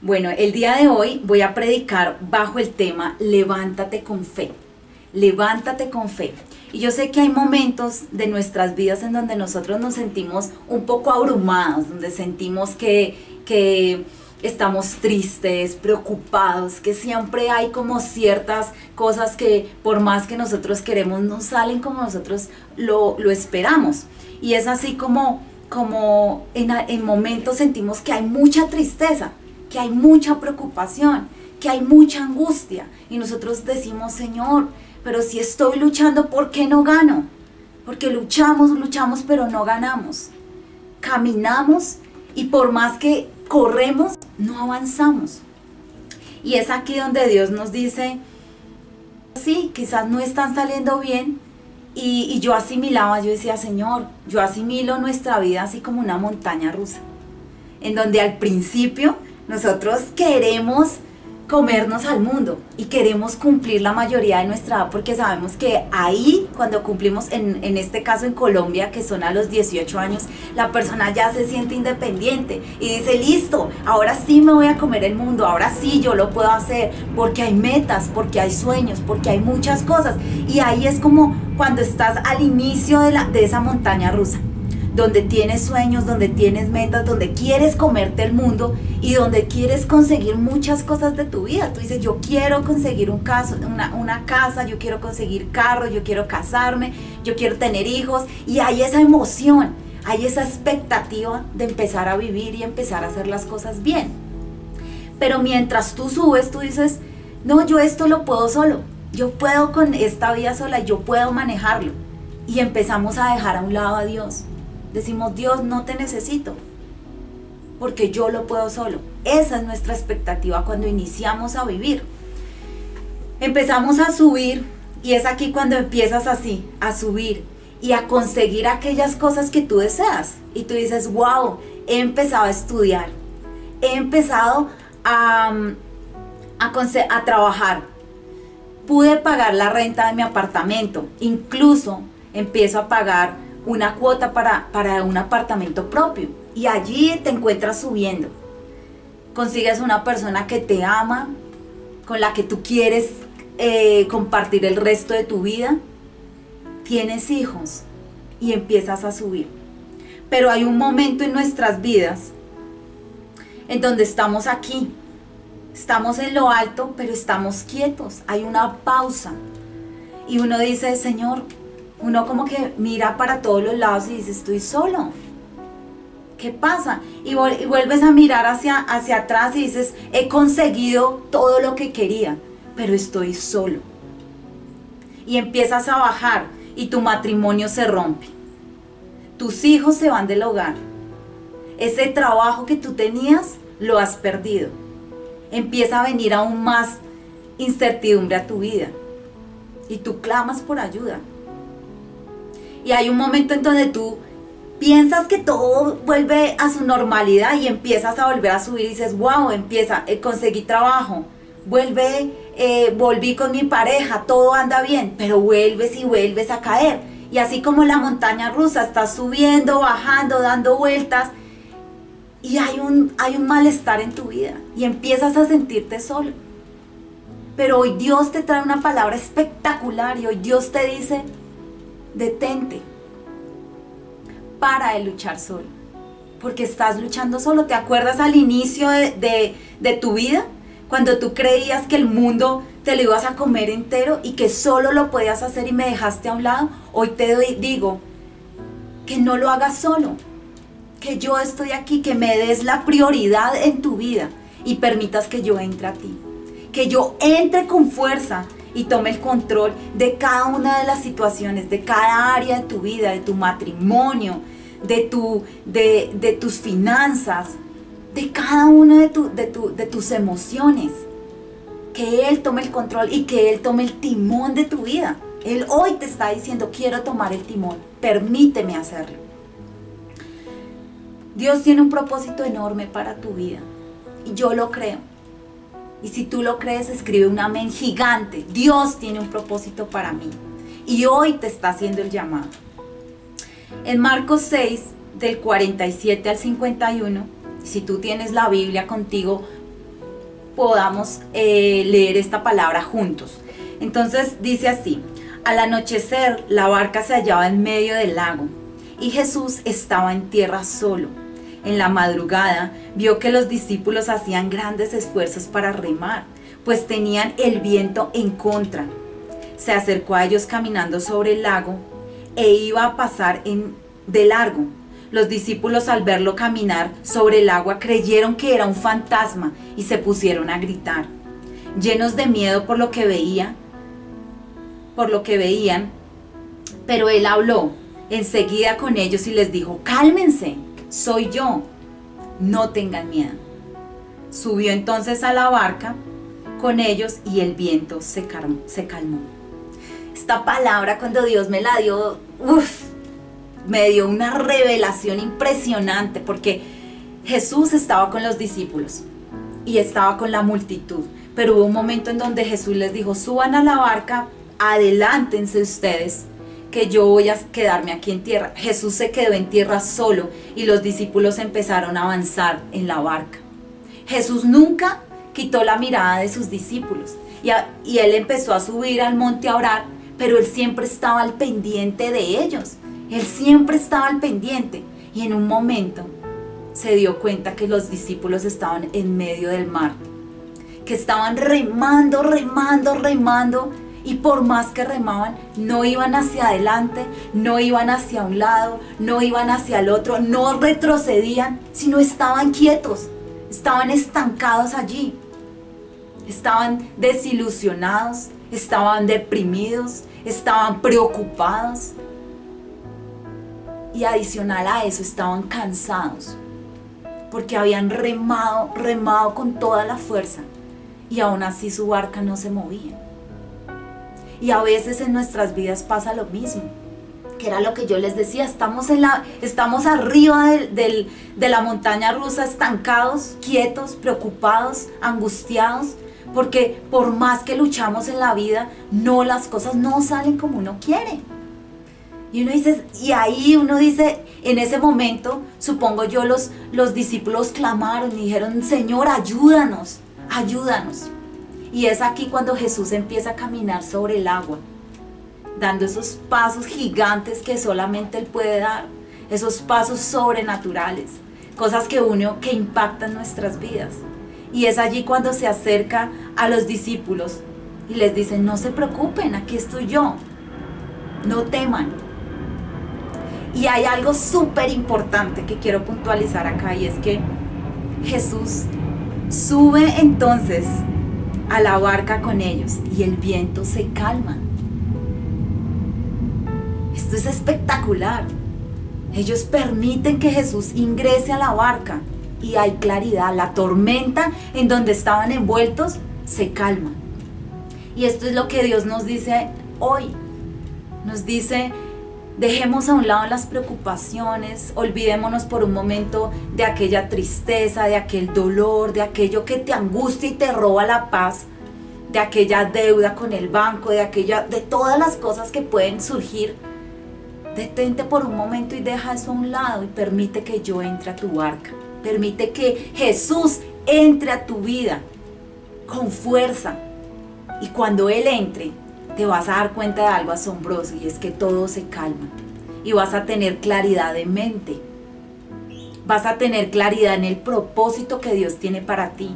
Bueno, el día de hoy voy a predicar bajo el tema Levántate con fe. Levántate con fe. Y yo sé que hay momentos de nuestras vidas en donde nosotros nos sentimos un poco abrumados, donde sentimos que estamos tristes, preocupados, que siempre hay como ciertas cosas que por más que nosotros queremos no salen como nosotros lo esperamos. Y es así como en momentos sentimos que hay mucha tristeza, que hay mucha preocupación, que hay mucha angustia. Y nosotros decimos, Señor, pero si estoy luchando, ¿por qué no gano? Porque luchamos, pero no ganamos. Caminamos y por más que corremos, no avanzamos. Y es aquí donde Dios nos dice, sí, quizás no están saliendo bien. Y yo decía, Señor, yo asimilo nuestra vida así como una montaña rusa, en donde al principio nosotros queremos comernos al mundo y queremos cumplir la mayoría de nuestra edad, porque sabemos que ahí cuando cumplimos, en este caso en Colombia, que son a los 18 años, la persona ya se siente independiente y dice, listo, ahora sí me voy a comer el mundo, ahora sí yo lo puedo hacer, porque hay metas, porque hay sueños, porque hay muchas cosas. Y ahí es como cuando estás al inicio de esa montaña rusa, donde tienes sueños, donde tienes metas, donde quieres comerte el mundo y donde quieres conseguir muchas cosas de tu vida. Tú dices, yo quiero conseguir una casa, yo quiero conseguir carro, yo quiero casarme, yo quiero tener hijos. Y hay esa emoción, hay esa expectativa de empezar a vivir y empezar a hacer las cosas bien. Pero mientras tú subes, tú dices, no, yo esto lo puedo solo. Yo puedo con esta vida sola, yo puedo manejarlo. Y empezamos a dejar a un lado a Dios. Decimos, Dios, no te necesito, porque yo lo puedo solo. Esa es nuestra expectativa cuando iniciamos a vivir. Empezamos a subir y es aquí cuando empiezas así, a subir y a conseguir aquellas cosas que tú deseas. Y tú dices, wow, he empezado a estudiar, he empezado a trabajar, pude pagar la renta de mi apartamento, incluso empiezo a pagar una cuota para un apartamento propio, y allí te encuentras subiendo. Consigues una persona que te ama, con la que tú quieres compartir el resto de tu vida. Tienes hijos y empiezas a subir. Pero hay un momento en nuestras vidas en donde estamos aquí, estamos en lo alto, pero estamos quietos. Hay una pausa y uno dice, Señor, uno como que mira para todos los lados y dice, estoy solo. ¿Qué pasa? Y vuelves a mirar hacia atrás y dices, he conseguido todo lo que quería, pero estoy solo. Y empiezas a bajar y tu matrimonio se rompe. Tus hijos se van del hogar. Ese trabajo que tú tenías, lo has perdido. Empieza a venir aún más incertidumbre a tu vida. Y tú clamas por ayuda. Y hay un momento en donde tú piensas que todo vuelve a su normalidad y empiezas a volver a subir y dices, wow, conseguí trabajo, volví con mi pareja, todo anda bien, pero vuelves y vuelves a caer. Y así como la montaña rusa, estás subiendo, bajando, dando vueltas y hay un malestar en tu vida y empiezas a sentirte solo. Pero hoy Dios te trae una palabra espectacular y hoy Dios te dice, detente, para de luchar solo, porque estás luchando solo. ¿Te acuerdas al inicio de tu vida? Cuando tú creías que el mundo te lo ibas a comer entero y que solo lo podías hacer y me dejaste a un lado. Hoy te digo que no lo hagas solo, que yo estoy aquí, que me des la prioridad en tu vida y permitas que yo entre a ti, que yo entre con fuerza y tome el control de cada una de las situaciones, de cada área de tu vida, de tu matrimonio, de tus finanzas, de cada una de tus emociones. Que Él tome el control y que Él tome el timón de tu vida. Él hoy te está diciendo, quiero tomar el timón, permíteme hacerlo. Dios tiene un propósito enorme para tu vida y yo lo creo. Y si tú lo crees, escribe un amén gigante. Dios tiene un propósito para mí. Y hoy te está haciendo el llamado. En Marcos 6, del 47 al 51, si tú tienes la Biblia contigo, podamos leer esta palabra juntos. Entonces dice así: al anochecer la barca se hallaba en medio del lago y Jesús estaba en tierra solo. En la madrugada vio que los discípulos hacían grandes esfuerzos para remar, pues tenían el viento en contra. Se acercó a ellos caminando sobre el lago e iba a pasar de largo. Los discípulos, al verlo caminar sobre el agua, creyeron que era un fantasma y se pusieron a gritar, llenos de miedo por lo que veían. Pero él habló enseguida con ellos y les dijo: cálmense, soy yo, no tengan miedo. Subió entonces a la barca con ellos y el viento se calmó. Esta palabra, cuando Dios me la dio, me dio una revelación impresionante, porque Jesús estaba con los discípulos y estaba con la multitud, pero hubo un momento en donde Jesús les dijo: suban a la barca, adelántense ustedes, que yo voy a quedarme aquí en tierra. Jesús se quedó en tierra solo y los discípulos empezaron a avanzar en la barca. Jesús nunca quitó la mirada de sus discípulos y él empezó a subir al monte a orar, pero él siempre estaba al pendiente de ellos. Él siempre estaba al pendiente, y en un momento se dio cuenta que los discípulos estaban en medio del mar, que estaban remando, y por más que remaban, no iban hacia adelante, no iban hacia un lado, no iban hacia el otro, no retrocedían, sino estaban quietos, estaban estancados allí, estaban desilusionados, estaban deprimidos, estaban preocupados. Y adicional a eso, estaban cansados, porque habían remado con toda la fuerza, y aún así su barca no se movía. Y a veces en nuestras vidas pasa lo mismo, que era lo que yo les decía: estamos arriba de la montaña rusa, estancados, quietos, preocupados, angustiados, porque por más que luchamos en la vida, las cosas no salen como uno quiere. Y ahí uno dice, en ese momento, supongo yo, los discípulos clamaron y dijeron: Señor, ayúdanos. Y es aquí cuando Jesús empieza a caminar sobre el agua, dando esos pasos gigantes que solamente Él puede dar, esos pasos sobrenaturales, cosas que impactan nuestras vidas. Y es allí cuando se acerca a los discípulos y les dice: no se preocupen, aquí estoy yo, no teman. Y hay algo súper importante que quiero puntualizar acá, y es que Jesús sube entonces a la barca con ellos y el viento se calma. Esto es espectacular. Ellos permiten que Jesús ingrese a la barca y hay claridad. La tormenta en donde estaban envueltos se calma. Y esto es lo que Dios nos dice hoy. Nos dice: dejemos a un lado las preocupaciones, olvidémonos por un momento de aquella tristeza, de aquel dolor, de aquello que te angustia y te roba la paz, de aquella deuda con el banco, de todas las cosas que pueden surgir. Detente por un momento y deja eso a un lado y permite que yo entre a tu barca. Permite que Jesús entre a tu vida con fuerza. Y cuando Él entre, te vas a dar cuenta de algo asombroso, y es que todo se calma y vas a tener claridad de mente. Vas a tener claridad en el propósito que Dios tiene para ti.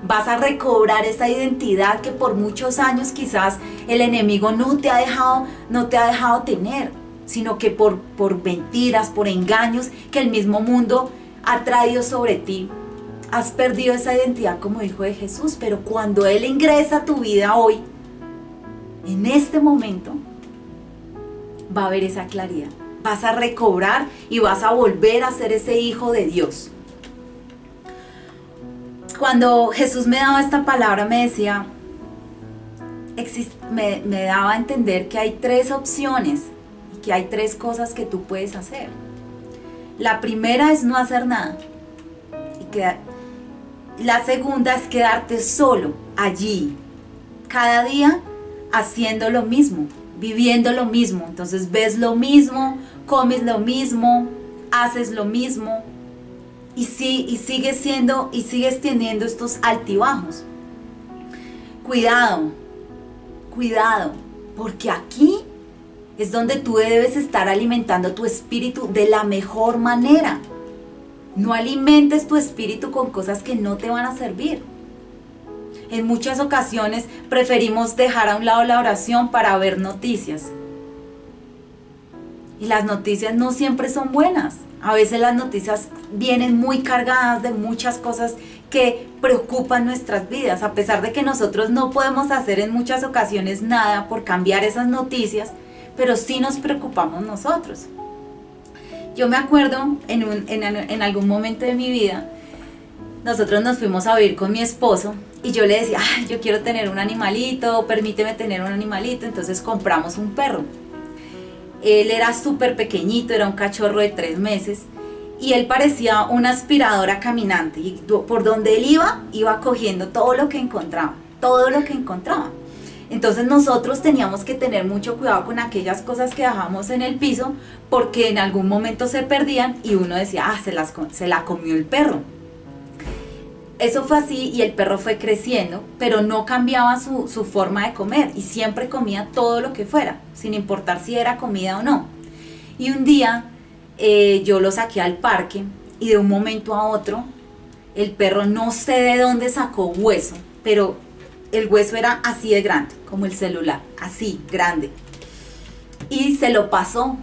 Vas a recobrar esa identidad que por muchos años quizás el enemigo no te ha dejado tener, sino que por mentiras, por engaños que el mismo mundo ha traído sobre ti, has perdido esa identidad como hijo de Jesús. Pero cuando Él ingresa a tu vida hoy, en este momento, va a haber esa claridad. Vas a recobrar y vas a volver a ser ese hijo de Dios. Cuando Jesús me daba esta palabra, me decía, me daba a entender que hay 3 opciones y que hay 3 cosas que tú puedes hacer. La primera es no hacer nada. La segunda es quedarte solo allí, cada día haciendo lo mismo, viviendo lo mismo. Entonces ves lo mismo, comes lo mismo, haces lo mismo. y sigues teniendo estos altibajos. Cuidado, cuidado, porque aquí es donde tú debes estar alimentando tu espíritu de la mejor manera. No alimentes tu espíritu con cosas que no te van a servir. En muchas ocasiones preferimos dejar a un lado la oración para ver noticias. Y las noticias no siempre son buenas. A veces las noticias vienen muy cargadas de muchas cosas que preocupan nuestras vidas. A pesar de que nosotros no podemos hacer en muchas ocasiones nada por cambiar esas noticias, pero sí nos preocupamos nosotros. Yo me acuerdo en algún momento de mi vida, nosotros nos fuimos a vivir con mi esposo y yo le decía, ay, yo quiero tener un animalito, permíteme tener un animalito. Entonces compramos un perro. Él era súper pequeñito, era un cachorro de 3 meses y él parecía una aspiradora caminante y por donde él iba cogiendo todo lo que encontraba, todo lo que encontraba. Entonces nosotros teníamos que tener mucho cuidado con aquellas cosas que dejamos en el piso porque en algún momento se perdían y uno decía, ah, se la comió el perro. Eso fue así y el perro fue creciendo, pero no cambiaba su forma de comer y siempre comía todo lo que fuera, sin importar si era comida o no. Y un día yo lo saqué al parque y de un momento a otro el perro no sé de dónde sacó hueso, pero el hueso era así de grande, como el celular, así, grande. Y se lo pasó.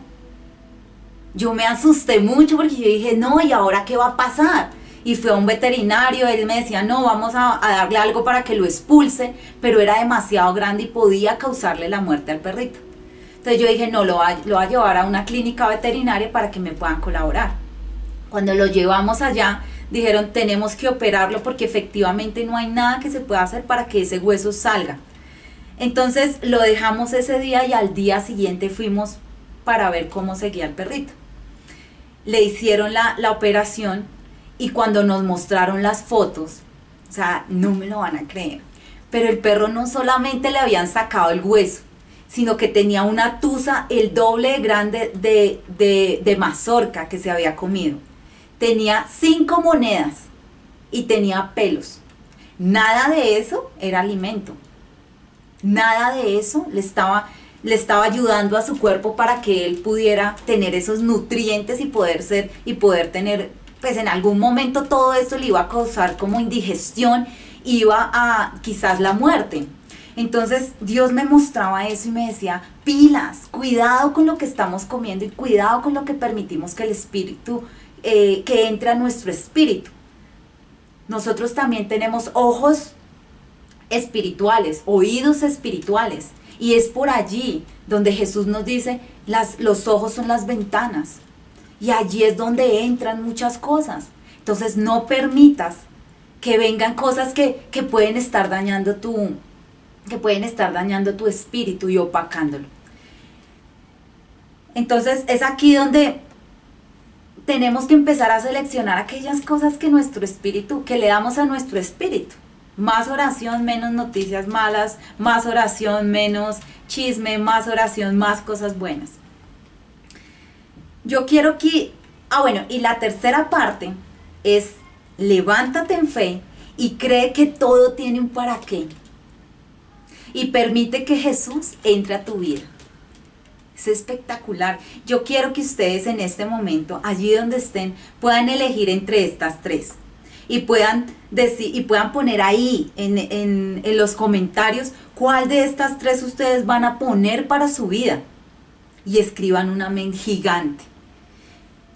Yo me asusté mucho porque yo dije, no, ¿y ahora qué va a pasar? Y fue a un veterinario, él me decía, no, vamos a darle algo para que lo expulse, pero era demasiado grande y podía causarle la muerte al perrito. Entonces yo dije, no, lo voy a llevar a una clínica veterinaria para que me puedan colaborar. Cuando lo llevamos allá, dijeron, tenemos que operarlo porque efectivamente no hay nada que se pueda hacer para que ese hueso salga. Entonces lo dejamos ese día y al día siguiente fuimos para ver cómo seguía el perrito. Le hicieron la operación. Y cuando nos mostraron las fotos, o sea, no me lo van a creer, pero el perro no solamente le habían sacado el hueso, sino que tenía una tusa el doble de grande de mazorca que se había comido. Tenía 5 monedas y tenía pelos. Nada de eso era alimento. Nada de eso le estaba ayudando a su cuerpo para que él pudiera tener esos nutrientes y poder tener, pues en algún momento todo esto le iba a causar como indigestión, iba a quizás la muerte. Entonces Dios me mostraba eso y me decía, pilas, cuidado con lo que estamos comiendo y cuidado con lo que permitimos que el espíritu, que entre a nuestro espíritu. Nosotros también tenemos ojos espirituales, oídos espirituales, y es por allí donde Jesús nos dice, los ojos son las ventanas. Y allí es donde entran muchas cosas. Entonces no permitas que vengan cosas que pueden estar dañando tu espíritu y opacándolo. Entonces es aquí donde tenemos que empezar a seleccionar aquellas cosas que le damos a nuestro espíritu. Más oración, menos noticias malas, más oración, menos chisme, más oración, más cosas buenas. Yo quiero que, y la tercera parte es levántate en fe y cree que todo tiene un para qué. Y permite que Jesús entre a tu vida. Es espectacular. Yo quiero que ustedes en este momento, allí donde estén, puedan elegir entre estas 3. Y puedan decir, y puedan poner ahí en los comentarios cuál de estas 3 ustedes van a poner para su vida. Y escriban un amén gigante.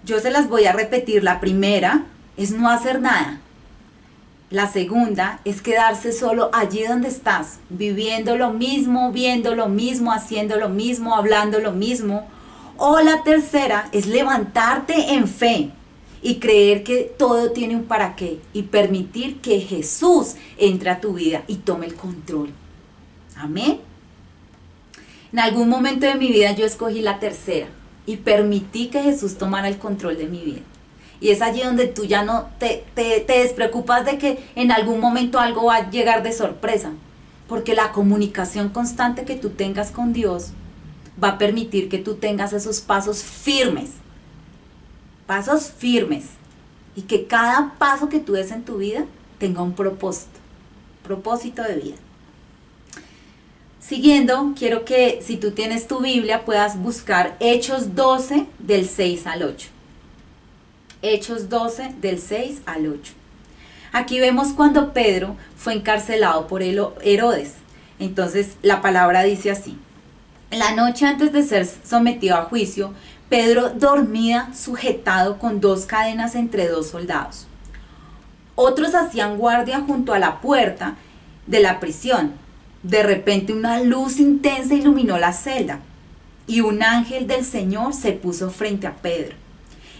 Yo se las voy a repetir. La primera es no hacer nada. La segunda es quedarse solo allí donde estás, viviendo lo mismo, viendo lo mismo, haciendo lo mismo, hablando lo mismo. O la tercera es levantarte en fe y creer que todo tiene un para qué y permitir que Jesús entre a tu vida y tome el control. Amén. En algún momento de mi vida yo escogí la tercera y permití que Jesús tomara el control de mi vida. Y es allí donde tú ya no te despreocupas de que en algún momento algo va a llegar de sorpresa. Porque la comunicación constante que tú tengas con Dios va a permitir que tú tengas esos pasos firmes. Pasos firmes. y que cada paso que tú des en tu vida tenga un propósito de vida. Siguiendo, quiero que si tú tienes tu Biblia puedas buscar Hechos 12 del 6 al 8. Hechos 12 del 6 al 8. Aquí vemos cuando Pedro fue encarcelado por Herodes. Entonces la palabra dice así: la noche antes de ser sometido a juicio, Pedro dormía sujetado con 2 cadenas entre 2 soldados. Otros hacían guardia junto a la puerta de la prisión. De repente una luz intensa iluminó la celda y un ángel del Señor se puso frente a Pedro.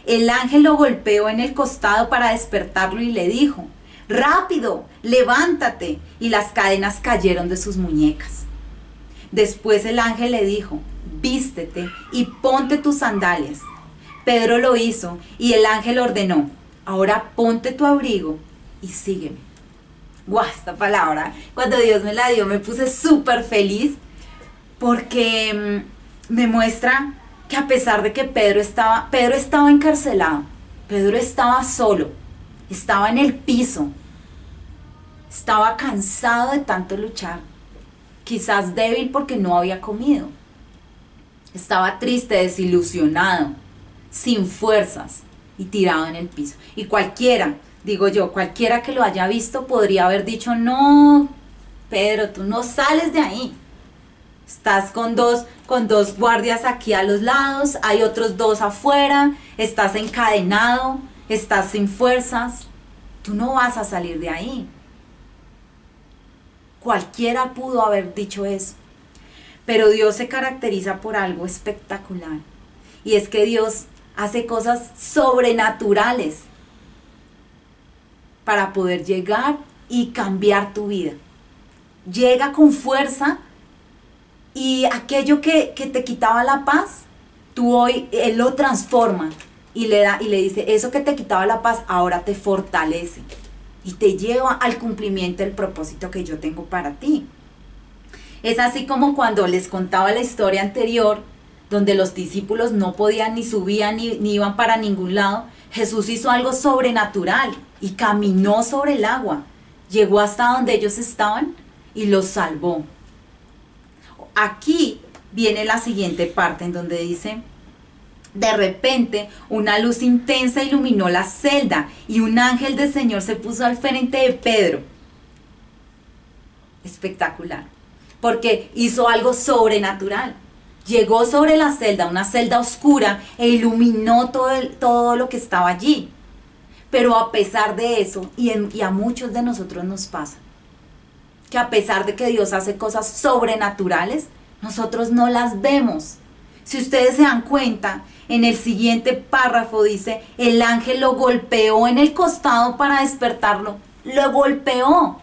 El ángel lo golpeó en el costado para despertarlo y le dijo: rápido, levántate. Y las cadenas cayeron de sus muñecas. Después el ángel le dijo: vístete y ponte tus sandalias. Pedro lo hizo y el ángel ordenó: ahora ponte tu abrigo y sígueme. ¡Guau! Esta palabra, cuando Dios me la dio, me puse súper feliz porque me muestra que a pesar de que Pedro estaba encarcelado, Pedro estaba solo, estaba en el piso, estaba cansado de tanto luchar, quizás débil porque no había comido, estaba triste, desilusionado, sin fuerzas y tirado en el piso. Y cualquiera que lo haya visto podría haber dicho: no, Pedro, tú no sales de ahí. Estás con dos guardias aquí a los lados, hay otros 2 afuera, estás encadenado, estás sin fuerzas, tú no vas a salir de ahí. Cualquiera pudo haber dicho eso. Pero Dios se caracteriza por algo espectacular. Y es que Dios hace cosas sobrenaturales para poder llegar y cambiar tu vida. Llega con fuerza y aquello que te quitaba la paz, Él lo transforma y le dice: eso que te quitaba la paz ahora te fortalece y te lleva al cumplimiento del propósito que yo tengo para ti. Es así como cuando les contaba la historia anterior, donde los discípulos no podían, ni subían, ni iban para ningún lado. Jesús hizo algo sobrenatural y caminó sobre el agua. Llegó hasta donde ellos estaban y los salvó. Aquí viene la siguiente parte en donde dice: de repente una luz intensa iluminó la celda y un ángel del Señor se puso al frente de Pedro. Espectacular, porque hizo algo sobrenatural. Llegó sobre la celda, una celda oscura, e iluminó todo lo que estaba allí. Pero a pesar de eso, y a muchos de nosotros nos pasa, que a pesar de que Dios hace cosas sobrenaturales, nosotros no las vemos. Si ustedes se dan cuenta, en el siguiente párrafo dice: el ángel lo golpeó en el costado para despertarlo. Lo golpeó,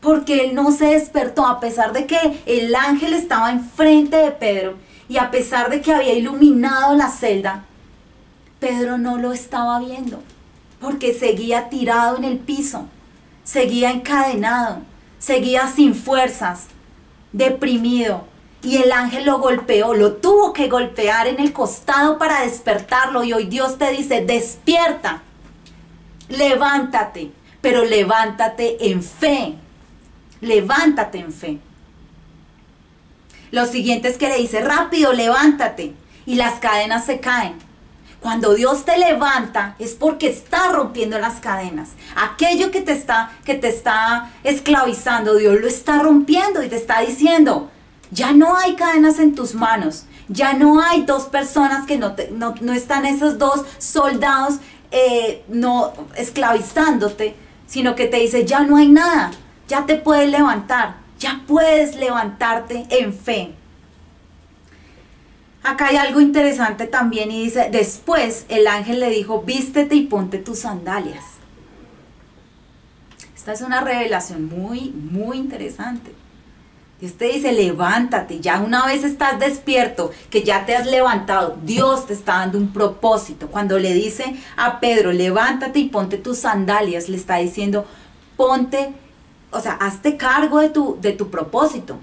porque él no se despertó, a pesar de que el ángel estaba enfrente de Pedro y a pesar de que había iluminado la celda. Pedro no lo estaba viendo, porque seguía tirado en el piso, seguía encadenado, seguía sin fuerzas, deprimido. Y el ángel lo golpeó, lo tuvo que golpear en el costado para despertarlo. Y hoy Dios te dice: despierta, levántate, pero levántate en fe. Levántate en fe. Lo siguiente es que le dice: rápido, levántate. Y las cadenas se caen. Cuando Dios te levanta es porque está rompiendo las cadenas. Aquello que te está esclavizando, Dios lo está rompiendo y te está diciendo: ya no hay cadenas en tus manos. Ya no hay 2 personas que no están, esos 2 soldados no esclavizándote, sino que te dice: ya no hay nada. Ya te puedes levantar, ya puedes levantarte en fe. Acá hay algo interesante también y dice: después el ángel le dijo: vístete y ponte tus sandalias. Esta es una revelación muy, muy interesante. Dios te dice: levántate, ya una vez estás despierto, que ya te has levantado, Dios te está dando un propósito. Cuando le dice a Pedro: levántate y ponte tus sandalias, le está diciendo: hazte cargo de tu propósito.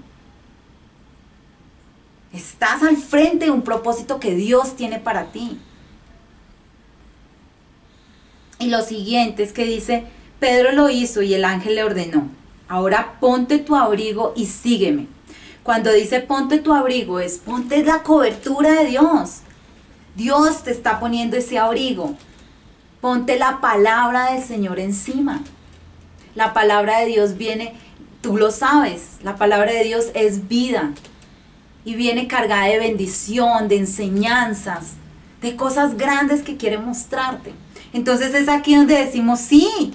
Estás al frente de un propósito que Dios tiene para ti. Y lo siguiente es que dice, Pedro lo hizo y el ángel le ordenó, ahora ponte tu abrigo y sígueme. Cuando dice ponte tu abrigo es ponte la cobertura de Dios. Dios te está poniendo ese abrigo. Ponte la palabra del Señor encima. La palabra de Dios viene, tú lo sabes, la palabra de Dios es vida. Y viene cargada de bendición, de enseñanzas, de cosas grandes que quiere mostrarte. Entonces es aquí donde decimos, sí,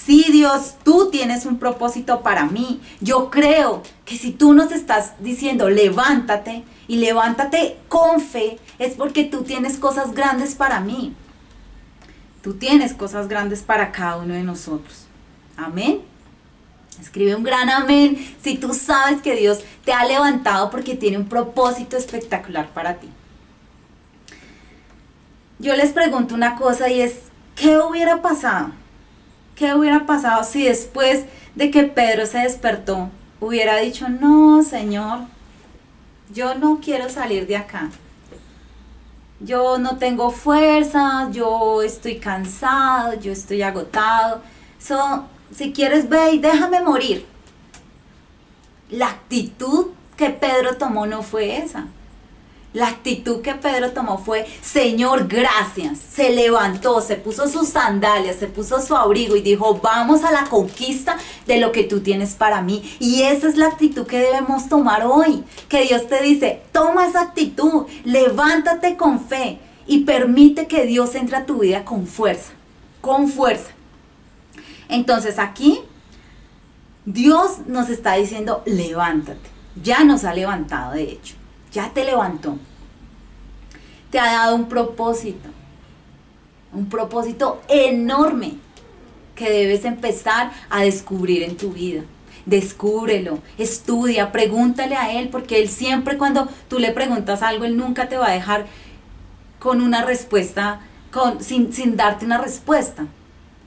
Dios, tú tienes un propósito para mí. Yo creo que si tú nos estás diciendo levántate y levántate con fe, es porque tú tienes cosas grandes para mí. Tú tienes cosas grandes para cada uno de nosotros. Amén. Escribe un gran amén si tú sabes que Dios te ha levantado porque tiene un propósito espectacular para ti. Yo les pregunto una cosa y es, ¿qué hubiera pasado? ¿Qué hubiera pasado si después de que Pedro se despertó hubiera dicho, no, Señor, yo no quiero salir de acá? Yo no tengo fuerza, yo estoy cansado, yo estoy agotado. Si quieres, ve y déjame morir. La actitud que Pedro tomó no fue esa. La actitud que Pedro tomó fue, Señor, gracias. Se levantó, se puso sus sandalias, se puso su abrigo y dijo, vamos a la conquista de lo que tú tienes para mí. Y esa es la actitud que debemos tomar hoy. Que Dios te dice, toma esa actitud, levántate con fe y permite que Dios entre a tu vida con fuerza, con fuerza. Entonces aquí Dios nos está diciendo, levántate. Ya nos ha levantado, de hecho. Ya te levantó. Te ha dado un propósito enorme que debes empezar a descubrir en tu vida. Descúbrelo, estudia, pregúntale a Él, porque Él siempre cuando tú le preguntas algo, Él nunca te va a dejar con una respuesta, sin darte una respuesta,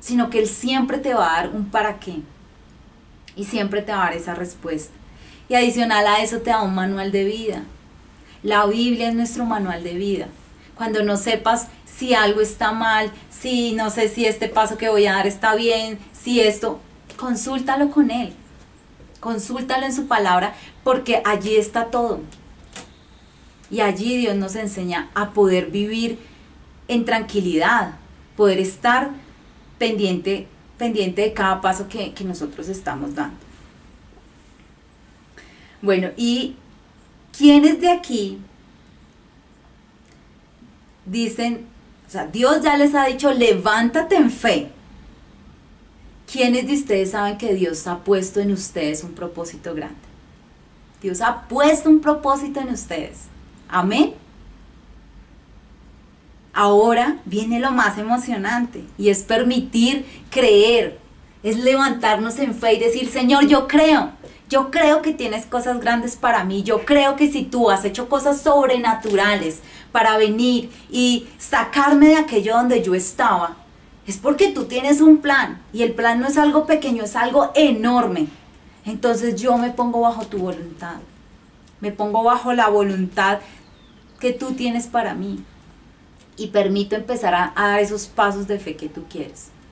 sino que Él siempre te va a dar un para qué y siempre te va a dar esa respuesta. Y adicional a eso te da un manual de vida. La Biblia es nuestro manual de vida. Cuando no sepas si algo está mal, si no sé si este paso que voy a dar está bien, si esto, consúltalo con Él. Consúltalo en su palabra porque allí está todo. Y allí Dios nos enseña a poder vivir en tranquilidad, poder estar pendiente de cada paso que nosotros estamos dando. Bueno, y ¿quiénes de aquí dicen, o sea, Dios ya les ha dicho, levántate en fe? ¿Quiénes de ustedes saben que Dios ha puesto en ustedes un propósito grande? Dios ha puesto un propósito en ustedes. Amén. Ahora viene lo más emocionante y es permitir creer, es levantarnos en fe y decir, Señor, yo creo que tienes cosas grandes para mí, yo creo que si tú has hecho cosas sobrenaturales para venir y sacarme de aquello donde yo estaba, es porque tú tienes un plan y el plan no es algo pequeño, es algo enorme. Entonces yo me pongo bajo tu voluntad, me pongo bajo la voluntad que tú tienes para mí y permito empezar a dar esos pasos de fe que tú quieres.